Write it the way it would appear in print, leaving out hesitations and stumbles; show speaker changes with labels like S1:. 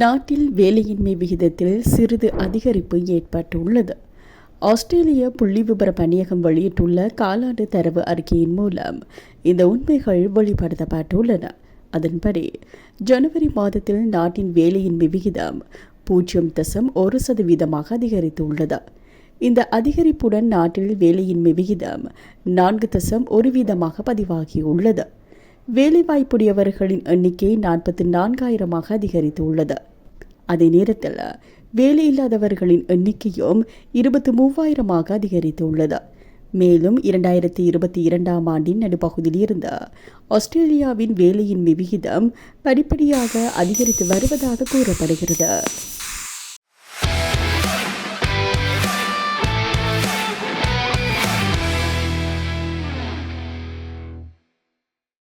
S1: நாட்டில் வேலையின்மை விகிதத்தில் சிறிது அதிகரிப்பு ஏற்பட்டுள்ளது. ஆஸ்திரேலிய புள்ளிவிபர பணியகம் வெளியிட்டுள்ள காலாண்டு தரவு அறிக்கையின் மூலம் இந்த உண்மைகள் வெளிப்படுத்தப்பட்டுள்ளன. அதன்படி ஜனவரி மாதத்தில் நாட்டின் வேலையின்மை விகிதம் 0.1% அதிகரித்துள்ளது. இந்த அதிகரிப்புடன் நாட்டில் வேலையின்மை விகிதம் 4.1% பதிவாகியுள்ளது. வேலைவாய்ப்புடையவர்களின் எண்ணிக்கை 44,000 அதிகரித்துள்ளது. அதே நேரத்தில் வேலையில்லாதவர்களின் எண்ணிக்கையும் 23,000 அதிகரித்துள்ளது. மேலும் 2022 ஆண்டின் நடுப்பகுதியில் இருந்து ஆஸ்திரேலியாவின் வேலையின்மை விகிதம் படிப்படியாக அதிகரித்து வருவதாக கூறப்படுகிறது.